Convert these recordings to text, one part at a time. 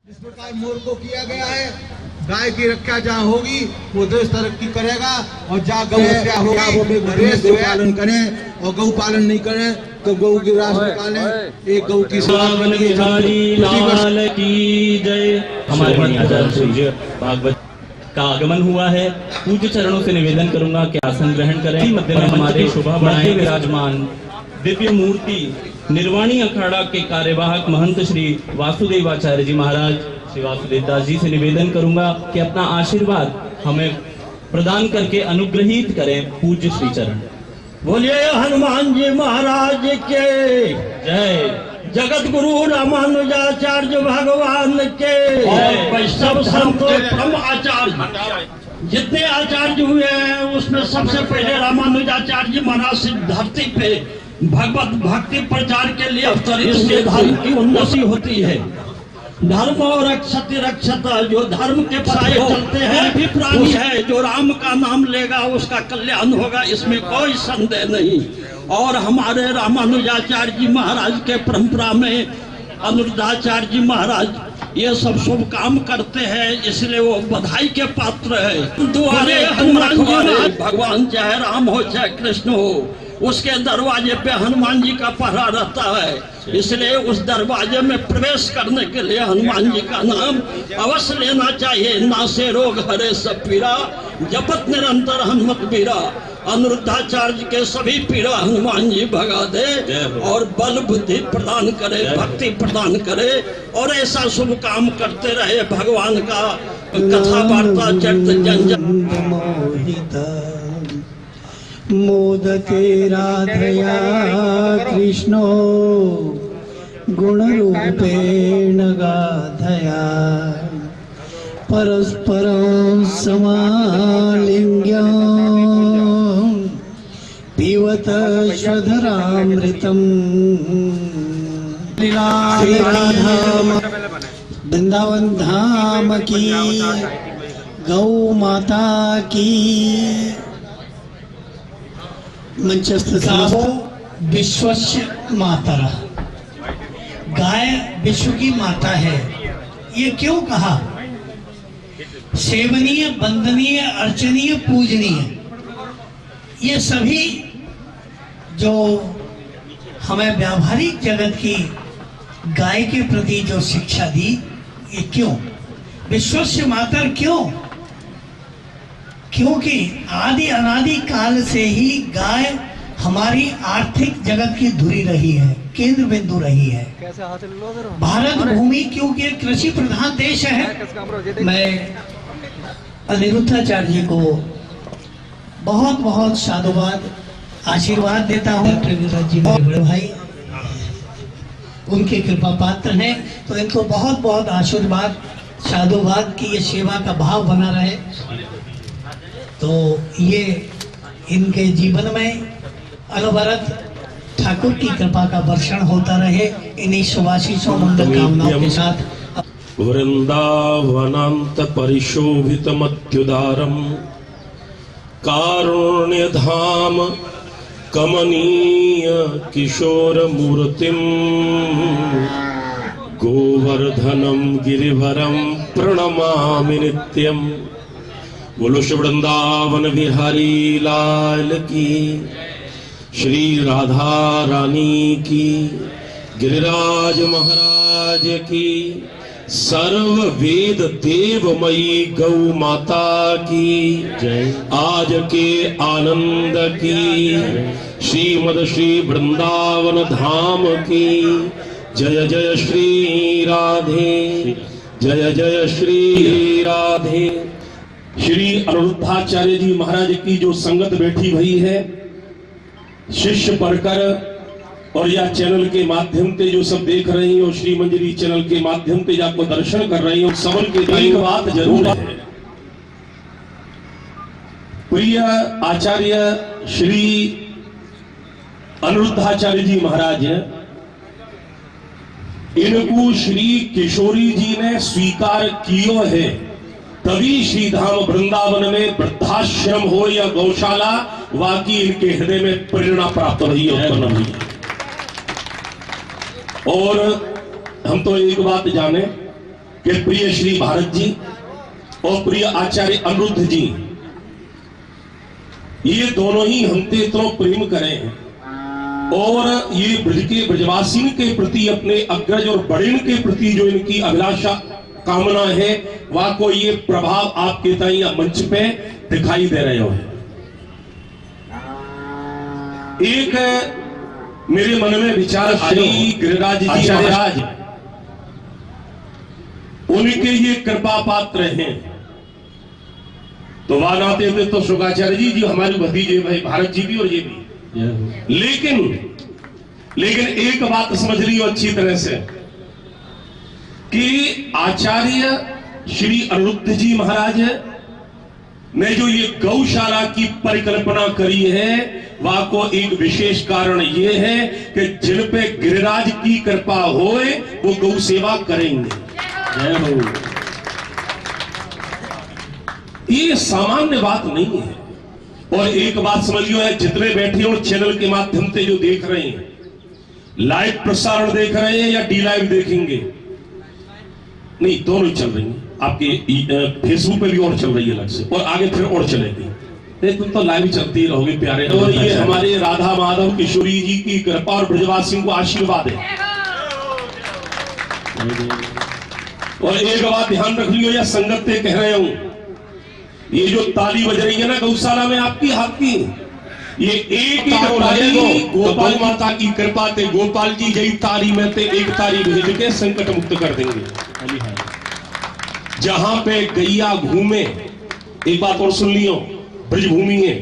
जिस प्रकार मोर को किया गया है, गाय की रक्षा जहाँ होगी वो देश तरक्की करेगा, और जहाँ गौ हत्या होगा वो देश पालन करें, और गौ पालन नहीं करें तो गौ की रास निकालें। एक गौ की सेवा की जय। हमारे आचार्य सूर्य भागवत का आगमन हुआ है। पूज्य चरणों से निवेदन करूंगा कि आसन ग्रहण करें। मध्य में हमारे शोभा बढ़ाए विराजमान दिव्य मूर्ति निर्वाणी अखाड़ा के कार्यवाहक महंत श्री वासुदेवाचार्य जी महाराज श्री वासुदेव दास जी से निवेदन करूंगा कि अपना आशीर्वाद हमें प्रदान करके अनुग्रहित करें। पूज्य श्री चरण। बोलिए हनुमान जी महाराज के जय। जगत गुरु रामानुजाचार्य भगवान के वैष्णव संत परम आचार्य जितने आचार्य हुए हैं उसमें सबसे पहले रामानुजाचार्य जी महाराज से धरती पे भगवत भक्ति प्रचार के लिए इसके धर्म की उन्नति होती है। धर्म और रक्षति रक्षता, जो धर्म के पराये चलते हैं भी प्राणी है, जो राम का नाम लेगा उसका कल्याण होगा, इसमें कोई संदेह नहीं। और हमारे रामानुजाचार्य जी महाराज के परंपरा में अनुरुद्धाचार्य जी महाराज ये सब शुभ काम करते हैं, इसलिए वो बधाई के पात्र है। दुआरे हनुमान जी महाराज, भगवान चाहे राम हो चाहे कृष्ण हो, उसके दरवाजे पे हनुमान जी का पहरा रहता है, इसलिए उस दरवाजे में प्रवेश करने के लिए हनुमान जी का नाम अवश्य लेना चाहिए। नासे रोग हरे सब पीरा, जपत निरंतर हनुमत बीरा। अनुरुद्धाचार्य के सभी पीड़ा हनुमान जी भगा दे और बल बुद्धि प्रदान करे, भक्ति प्रदान करे, और ऐसा शुभ काम करते रहे। भगवान का कथा वार्ता चरित्र जन जन मोदते राधया कृष्णो गुणरूपेण गाधया परस्परं समालिंग्यं पिबत श्रद्धरामृतम्। श्री राधा वृंदावन धाम की, गौ माता की। मंचस्थ गावो विश्वस्य मातरा, गाय विश्व की माता है। ये क्यों कहा? सेवनीय, वंदनीय, अर्चनीय, पूजनीय, ये सभी जो हमें व्यावहारिक जगत की गाय के प्रति जो शिक्षा दी, ये क्यों विश्वस्य मातर? क्यों? क्योंकि आदि अनादि काल से ही गाय हमारी आर्थिक जगत की धुरी रही है, केंद्र बिंदु रही है। भारत भूमि क्योंकि कृषि प्रधान देश है। मैं अनिरुद्धाचार्य जी को बहुत बहुत साधुवाद आशीर्वाद देता हूँ। जी मेरे बड़े भाई उनके कृपा पात्र हैं, तो इनको बहुत बहुत आशीर्वाद साधुवाद की ये सेवा का भाव बना रहे, तो ये इनके जीवन में अनवरत ठाकुर की कृपा का वर्षण होता रहे। इन्हीं शुभाशीषों मंगल कामनाओं के साथ वृंदावनांत परिशोभितमत्युदारम कारुण्य धाम कमनीय किशोर मूर्तिम गोवर्धनम गिरिवरम प्रणमामि नित्यम। बोलो श्री वृंदावन बिहारी लाल की, श्री राधा रानी की, गिरिराज महाराज की, सर्व वेद देवमयी गौ माता की जय। आज के आनंद की, श्रीमद श्री वृंदावन धाम की जय जय श्री राधे, जय जय श्री राधे। श्री अनुरुद्धाचार्य जी महाराज की जो संगत बैठी हुई है, शिष्य पढ़कर और या चैनल के माध्यम से जो सब देख रहे हैं, और श्री मंजरी चैनल के माध्यम से आपको दर्शन कर रहे हैं, सबल के एक बात जरूर है। प्रिय आचार्य श्री अनुरुद्धाचार्य जी महाराज, इनको श्री किशोरी जी ने स्वीकार किया है, तभी श्री धाम वृंदावन में वृद्धाश्रम हो या गौशाला, वाकई इनके हृदय में प्रेरणा प्राप्त हुई है, उत्पन्न हुई है। और हम तो एक बात जाने कि प्रिय श्री भारत जी और प्रिय आचार्य अनिरुद्ध जी ये दोनों ही हमते इतना प्रेम करें और ये ब्रज के ब्रजवासी के प्रति अपने अग्रज और बड़े के प्रति जो इनकी अभिलाषा कामना है वह को ये प्रभाव आपके ताई मंच पे दिखाई दे रहे हो। एक मेरे मन में विचार आई, गिरिराज जी महाराज उनके ये कृपा पात्र हैं, तो वह नाते थे तो शुक्राचार्य जी हमारे भतीजे भाई भारत जी भी और ये भी। लेकिन एक बात समझ लियो अच्छी तरह से कि आचार्य श्री अनिरुद्ध जी महाराज ने जो ये गौशाला की परिकल्पना करी है वह को एक विशेष कारण ये है कि जिन पे गिरिराज की कृपा होए वो गौ सेवा करेंगे। जय हो। ये सामान्य बात नहीं है। और एक बात समझियो है, जितने बैठे हो चैनल के माध्यम से जो देख रहे हैं, लाइव प्रसारण देख रहे हैं या डी लाइव देखेंगे, नहीं दोनों ही चल रही है। आपके फेसबुक पे भी और चल रही है अलग से, और आगे फिर और चलेगी। तुम तो लाइव चलती रहोगे प्यारे। और ये हमारे राधा माधव किशोरी जी की कृपा और ब्रजवासियों को आशीर्वाद है। और एक बात ध्यान रख लियो, या संगत से कह रहे हूं, ये जो ताली बज रही है ना गौशाला में आपकी हाथ की, ये एक ताली गोपाल माता की कृपा से गोपाल जी गई ताली में से एक ताली भेज के संकट मुक्त कर देंगे। जहां पे गैया घूमे, एक बात और सुन लियो, ब्रजभूमि है।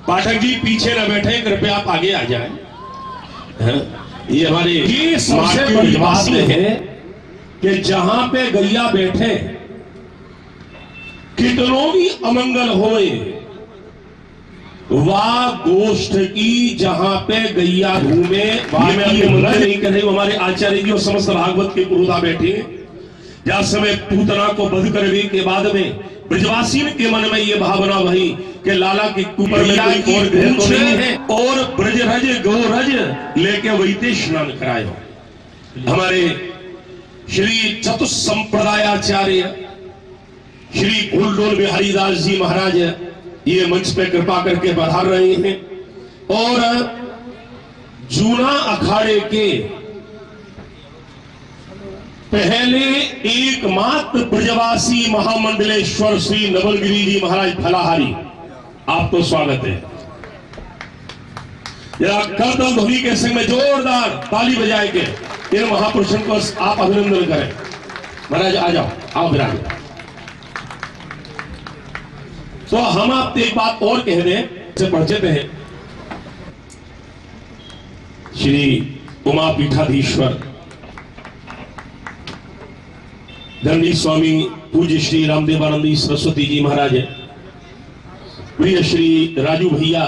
पाठक जी पीछे न बैठे, कृपया आप आगे आ जाए। ये हमारे ये सबसे बड़ी बात है कि जहां पे गैया बैठे कितनों भी अमंगल होए, वाह गोष्ठ की जहां पे गैया घूमे, मैं अपने मन नहीं कह रही, हमारे आचार्य जी और समस्त भागवत के पुरोधा बैठे, जहां समय पूतना को बध करने के बाद में ब्रजवासी के मन में ये भावना वही कि लाला के ऊपर में कोई और ग्रह तो नहीं है, और ब्रजरज गौरज लेके वही स्नान कराए। हमारे श्री चतुसंप्रदायाचार्य श्री गुलडोल बिहारी दास जी महाराज ये मंच पे कृपा करके बढ़ा रहे हैं, और जूना अखाड़े के पहले एकमात्र ब्रजवासी महामंडलेश्वर श्री नवलगिरी जी महाराज फलाहारी, आपको स्वागत है। करतल ध्वनि के संग में जोरदार ताली बजाए के इन महापुरुषों को आप अभिनंदन करें। महाराज आ जाओ, आओ विराज। तो हम आपसे एक बात और कह दें, से परिचित हैं श्री उमा पीठाधीश्वर दंडी स्वामी पूज्य श्री रामदेवानंदी सरस्वती जी महाराज, प्रिय श्री राजू भैया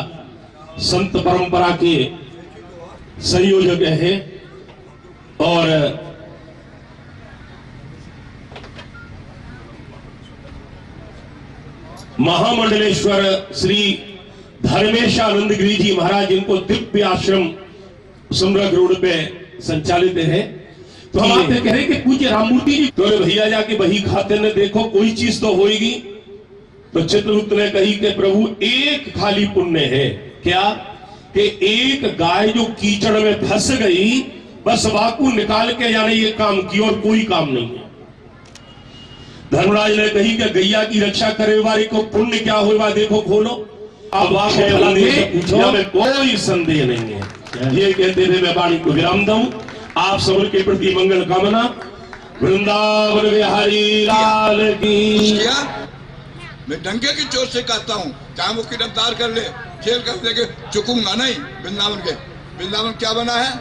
संत परंपरा के संयोजक हैं, और महामंडलेश्वर श्री धर्मेशानंद गिरी जी महाराज, जिनको दिव्य आश्रम समरग रोड पे संचालित है। तो हम आपसे कह रहे कि पूज्य राममूर्ति जी, तो भैया जाके वही खाते ने देखो कोई चीज तो होएगी। तो चित्रगुप्त ने कही कि प्रभु एक खाली पुण्य है, क्या कि एक गाय जो कीचड़ में फंस गई, बस वाकू निकाल के यानी ये काम किया, और कोई काम नहीं है। धर्मराज ने कही कि गैया की रक्षा करे वाले को पुण्य क्या होगा, देखो खोलो। अब आप पूछो, में कोई संदेह नहीं है। ये कहते हुए मैं वाणी को विराम दूं। आप सब के प्रति मंगल कामना। वृंदावन बिहारी लाल की। मैं डंके की चोट से कहता हूँ, चाहे वो गिरफ्तार कर ले, जेल कर लेके चुकूंगा नहीं। वृंदावन क्या बना है?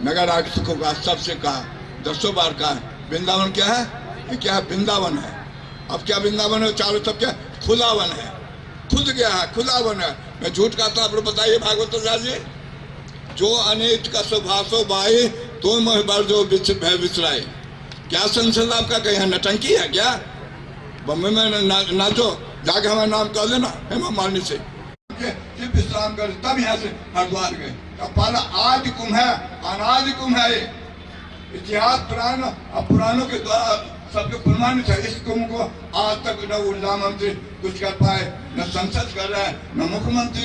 नगर आगंतुकों का सबसे कहा, 10 बार कहा, वृंदावन क्या है? ये क्या है? वृंदावन है। अब क्या वृंदावन है? चारों सब क्या खुलावन है, खुद गया है, खुलावन है। मैं झूठ कहता हूँ, आप लोग बताइए भागवत जी, जो अनेक का स्वभाव बाए तो महबर जो भय विसराए। क्या संसद आपका कहीं नटंकी है क्या? बम्बई में नाचो, जाके हमारा नाम कर लेना हेमा मालिनी से, विश्राम कर, तब यहाँ से हरिद्वार गए। पाला आदि कुंभ है, अनादि कुंभ है। इतिहास पुराणों के द्वारा सबके प्रमाणित है। इस कुंभ को आज तक न ऊर्जा मंत्री कुछ कर पाए, न संसद कर रहा है, न मुख्यमंत्री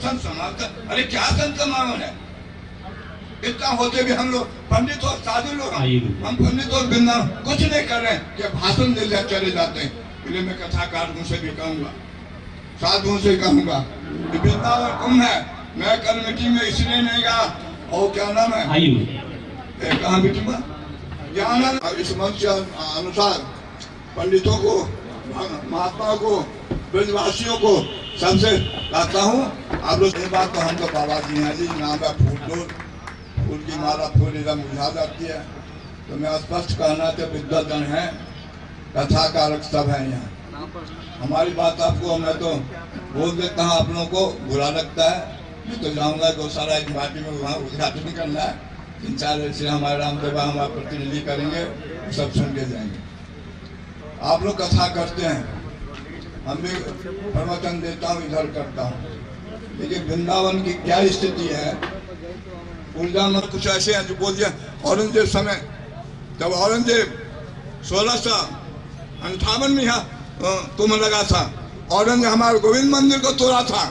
संत समाज। अरे क्या संत समागम है? इतना होते भी हम लोग पंडित और साधु लोग हम पंडित और वृंदावन कुछ नहीं कर रहे हैं कि भाषण दे चले जाते हैं। इसलिए मैं कथाकारों से भी कहूंगा, साधुओं से कहूंगा कि वृंदावन कुंभ है। मैं कल मीटिंग में इसलिए नहीं गया, और क्या नाम है कहाँ मीटिंग में ज्ञान इस मंच के अनुसार पंडितों को, महात्माओं को, ब्रजवासियों को सबसे कहता हूँ, आप लोग ये बात तो हम तो बाबा जी हैं जी, नाम है फूल की माला फूल एकदम बुझा जाती है। तो मैं स्पष्ट कहना तो विद्वजन है, कथाकारक सब है यहाँ। हमारी बात आपको मैं तो बोल देता हूँ, आप लोगों को बुरा लगता है। मैं तो जाऊँगा गौशाला की पार्टी में, वहाँ उद्घाटन करना है। 3-4 ऐसे हमारे रामदेव हमारा प्रतिनिधि करेंगे, सब सुन के जाएंगे। आप लोग कथा करते हैं, हम भी प्रवचन देता हूँ, इधर करता हूँ। लेकिन वृंदावन की क्या स्थिति है? ऊर्जा में कुछ ऐसे हैं जो बोल दिया औरंगजेब समय, जब औरंगजेब 1658 में यहाँ कुंभ लगा था, औरंगजेब हमारे गोविंद मंदिर को तोड़ा था,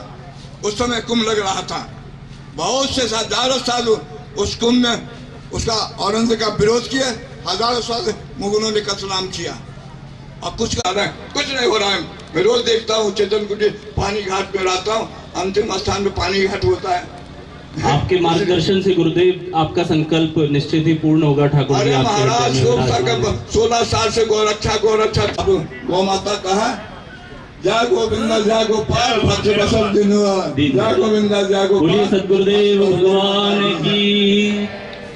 उस समय कुंभ लग रहा था। बहुत से हजारों साल उस कुंभ में उसका औरंगजेब का विरोध किया, हजारों साल मुगलों ने कत्लेआम किया, और कुछ नहीं हो रहा है। मैं रोज देखता हूँ चेतन कुटी पानी घाट पे रहता हूँ, अंतिम स्थान पे पानी घाट होता है। आपके मार्गदर्शन से गुरुदेव आपका संकल्प निश्चित ही पूर्ण होगा। ठाकुर जी, अरे महाराज 16 साल से गौरक्षा गौ माता कहा, जय गोविंद जय गोपाल भक्त बसंत जय गोविंद जय बोलिए गोपाल। सदगुरुदेव भगवान की।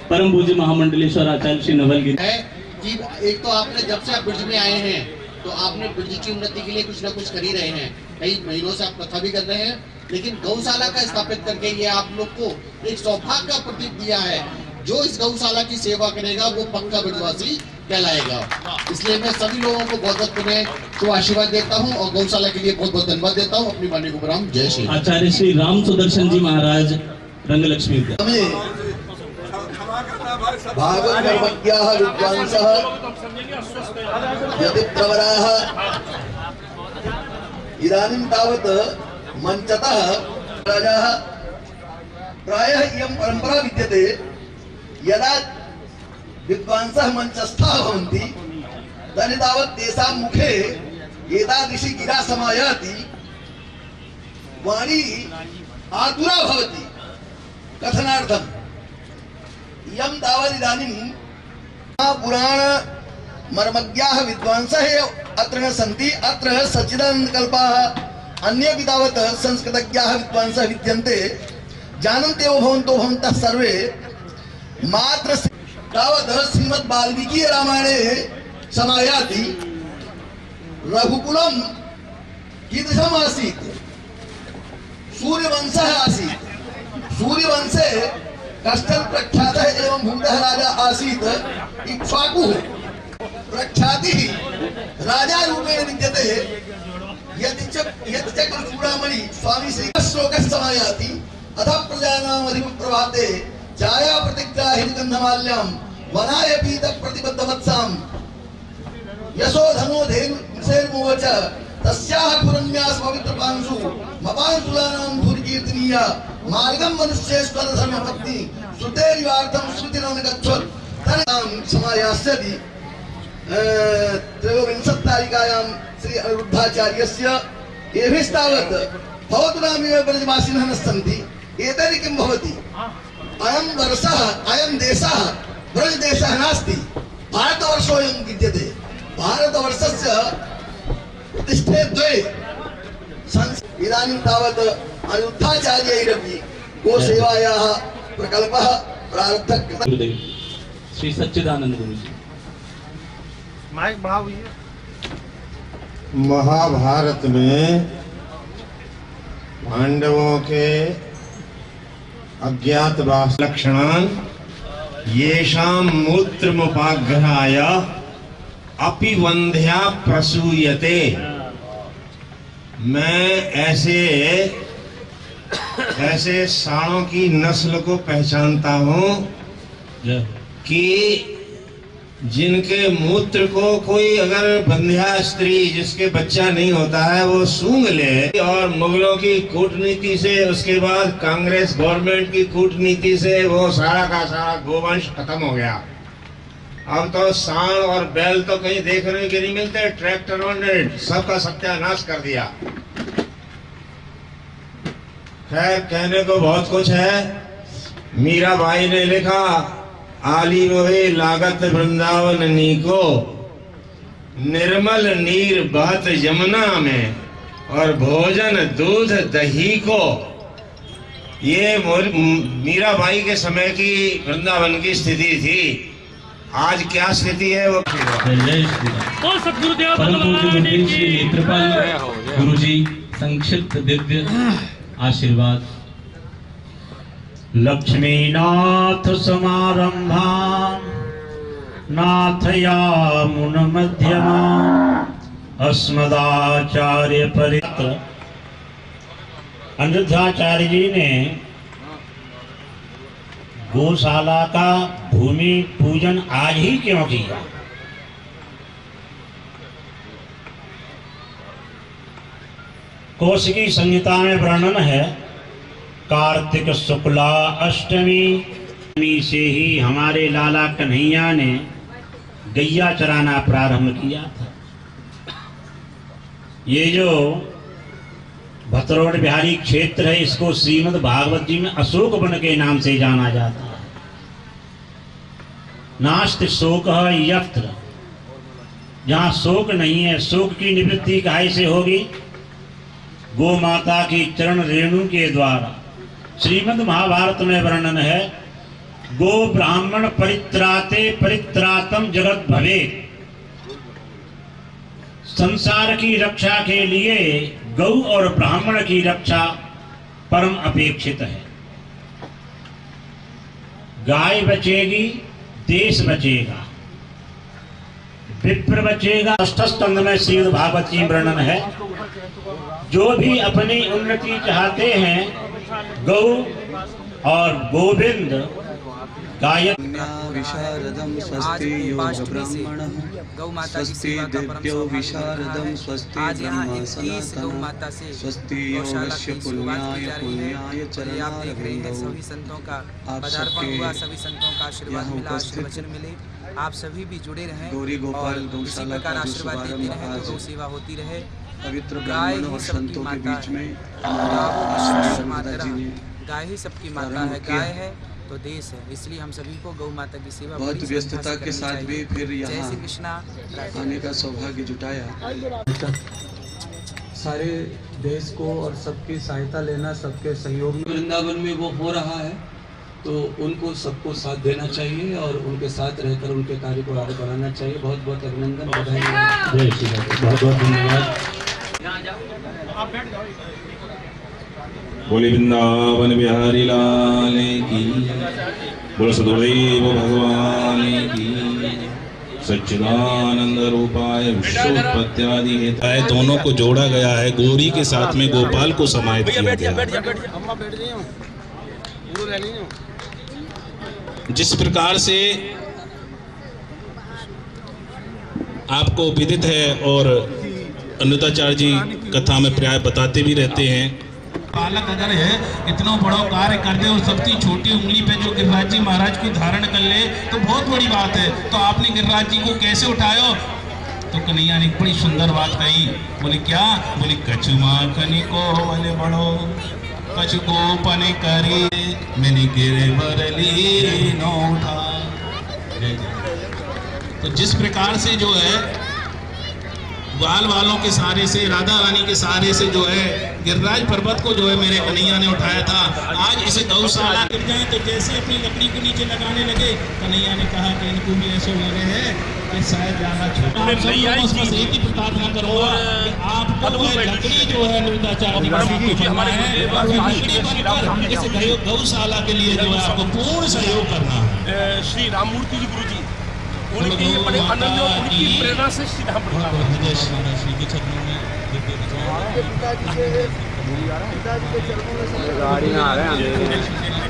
परम पूज्य महामंडलेश्वर आचार्य श्री नवलगिरी है कि एक तो आपने जब से आप ब्रिज में आए हैं तो आपने ब्रिज की उन्नति के लिए कुछ ना कुछ कर ही रहे हैं। कई महीनों से आप कथा भी कर रहे हैं, लेकिन गौशाला का स्थापित करके ये आप लोग को एक सौभाग्य का प्रतीक दिया है। जो इस गौशाला की सेवा करेगा वो पक्का ब्रजवासी कहलाएगा। इसलिए मैं सभी लोगों को बहुत बहुत तो आशीर्वाद देता हूँ और गौशाला के लिए बहुत बहुत धन्यवाद देता हूँ। अपनी वाणी को प्रणाम। जय श्री आचार्य श्री राम सुदर्शन जी महाराज रंगलक्ष्मी भागवतमज्ञाः विद्वांसः यदि प्रवराः इदानीं तावत् मंचतः राजाः प्रायः इयं परंपरा विद्यते, यदा विद्वांसः मंचस्थाः भवन्ति तदानीं तावत् तेषां मुखे एतादृशी गिरा समायाति, वाणी आतुरा भवति कथनार्थम्। इयं तावत् इदानीं पुराण मर्मज्ञाः विद्वांसः अत्र न सन्ति। अत्र सच्चिदानन्दकल्पाः अन्येऽपि तावत् संस्कृतज्ञाः विद्वांसः विद्यन्ते। जानन्त्येव भवन्तः सर्वे। मात्र तावत् श्रीमद् वाल्मीकि रामायणे समायाति। रघुकुलं कीदृशम् आसीत्? सूर्यवंशः आसीत्। सूर्यवंशे कश्चन प्रख्यातः एवं भूतः राजा आसीत् इक्ष्वाकुः। प्रख्यातिः राजा रूपेण विद्यते। यदि च चूड़ामणि स्वामी श्री श्लोकः समायाति। अतः प्रजानाम् अधिप्रभाते छाया प्रतिग्राहि गन्धमाल्यां वनाय पीत प्रतिबद्धवत्सां यशोधनो धेनुर्मुवच तस्याः पुरन्यास पवित्रपांशु मपांशुलानां धूर्कीर्तनीया मार्गं मनुष्येश्वर धर्मपत्नी श्रुतेरिवार्थं श्रुतिरं गच्छत् तदां समायास्यति। त्रयोविंशत्तारिकायां श्री अनिरुद्धाचार्यस्य एभिस्तावत् भवतु नामेव ब्रजवासिनः न सन्ति। एतैः किं भवति? अयं वर्षः अयं देशः ब्रजदेशः नास्ति, भारतवर्षोऽयं विद्यते। भारतवर्षस्य प्रतिष्ठे द्वे। इदानीं तावत् अनिरुद्धाचार्यैरपि गोसेवायाः प्रकल्पः प्रारब्धः कृतः। गुरुदेव श्री सच्चिदानंद गुरु जी। महाभारत में पांडवों के अज्ञातवास लक्षणान् येषां मूत्रमुपाघ्राय अपि वंध्या प्रसूयते। मैं ऐसे सांडों की नस्ल को पहचानता हूँ कि जिनके मूत्र को कोई अगर बंध्या स्त्री जिसके बच्चा नहीं होता है वो सूंघ ले, और मुगलों की कूटनीति से, उसके बाद कांग्रेस गवर्नमेंट की कूटनीति से वो सारा का सारा गोवंश खत्म हो गया। अब तो सांड और बैल तो कहीं देखने के नहीं मिलते, ट्रैक्टरों ने सबका सत्यानाश कर दिया। खैर, कहने को बहुत कुछ है। मीराबाई ने लिखा, आली मोहे लागत वृंदावन नीको, निर्मल नीर बहत यमुना में, और भोजन दूध दही को। ये मीराबाई के समय की वृंदावन की स्थिति थी। आज क्या स्थिति है वो नेत्रपाल गुरु जी संक्षिप्त दिव्य आशीर्वाद। लक्ष्मीनाथ समारंभा नाथयामुन मध्यमा अस्मदाचार्य परित्र। अनिरुद्धाचार्य जी ने गौशाला का भूमि पूजन आज ही क्यों किया? कौशिकी संहिता में वर्णन है, कार्तिक शुक्ला अष्टमी से ही हमारे लाला कन्हैया ने गैया चराना प्रारंभ किया था। ये जो भतरोड़ बिहारी क्षेत्र है, इसको श्रीमद् भागवत जी में अशोक वन के नाम से जाना जाता है। नास्ति शोक यत्र, जहाँ शोक नहीं है, शोक की निवृत्ति काहे से होगी? गो माता की चरण रेणु के द्वारा। श्रीमद् महाभारत में वर्णन है, गो ब्राह्मण परित्राते परित्रातम जगत भवे। संसार की रक्षा के लिए गौ और ब्राह्मण की रक्षा परम अपेक्षित है। गाय बचेगी, देश बचेगा, विप्र बचेगा। षष्ठ स्कंध में श्रीमद् भागवत जी वर्णन है, जो भी अपनी उन्नति चाहते हैं, गौ और गोविंद गायक विशारदं स्वस्ति योग ब्राह्मणः स्वस्ति देव्यो विशारदं स्वस्ति ब्रह्म सनातनः स्वस्ति योगस्य पुण्याय पुण्याय चरणारविन्दौ। सभी संतों का पदार्पण हुआ, सभी संतों का आशीर्वाद मिला, आशीर्वचन मिले। आप सभी भी जुड़े रहें गौरी गोपाल इसी प्रकार आशीर्वाद देते रहें तो गौ सेवा होती रहे। पवित्र गाय ब्राह्मण ही और सबकी संतों के माता बीच में है, गाय ही सबकी माता है, गाय है तो देश है। इसलिए हम सभी को गौ माता की सेवा बहुत व्यस्तता के साथ भी फिर जय यहाँ श्री कृष्णा आने का सौभाग्य जुटाया। सारे देश को और सबकी सहायता लेना, सबके सहयोग में वृंदावन में वो हो रहा है, तो उनको सबको साथ देना चाहिए और उनके साथ रहकर उनके कार्य को आगे बढ़ाना चाहिए। बहुत बहुत अभिनंदन, बधाई। बहुत बहुत धन्यवाद। बोले वृंदावन बिहारी लाल की, बोलो सदगुरुदेव भगवान की, सच्चिदानंद रूपाय विश्वोत्पत्त्यादि हेताय। दोनों को जोड़ा गया है, गौरी के साथ में गोपाल को समाहित किया गया। जिस प्रकार से आपको विदित है और अनिरुद्धाचार्य जी कथा में प्राय बताते भी रहते हैं, बालक अगर है इतना बड़ा कार्य कर दे और सबकी छोटी उंगली पे जो गिरिराज जी महाराज को धारण कर ले तो बहुत बड़ी बात है। तो आपने गिरिराज जी को कैसे उठाया? तो कन्हैया ने बड़ी सुंदर बात कही। बोले क्या? बोले कछुमा कनी को वाले बड़ो कछु को पने करे मैंने गिरे बरली न उठा। तो जिस प्रकार से जो है ग्वाल वालों के सहारे से, राधा रानी के सहारे से जो है गिरिराज पर्वत को जो है मेरे कन्हैया ने उठाया था, आज इसे गौशाला गिर जाए तो जैसे अपनी लकड़ी को नीचे लगाने लगे, कन्हैया ने कहा कि इनको भी ऐसे लगे हैं कि शायद जाना छोटा। बस एक ही प्रार्थना करूंगा कि आपको लकड़ी जो है अनिरुद्धाचार्य इस गौशाला के लिए जो है आपको पूर्ण सहयोग करना है। श्री राममूर्ति जी गुरु जी उनकी बड़े आनंद और उनकी प्रेरणा से श्री राम श्री के चरणों में गाड़ी में आ रहे हैं।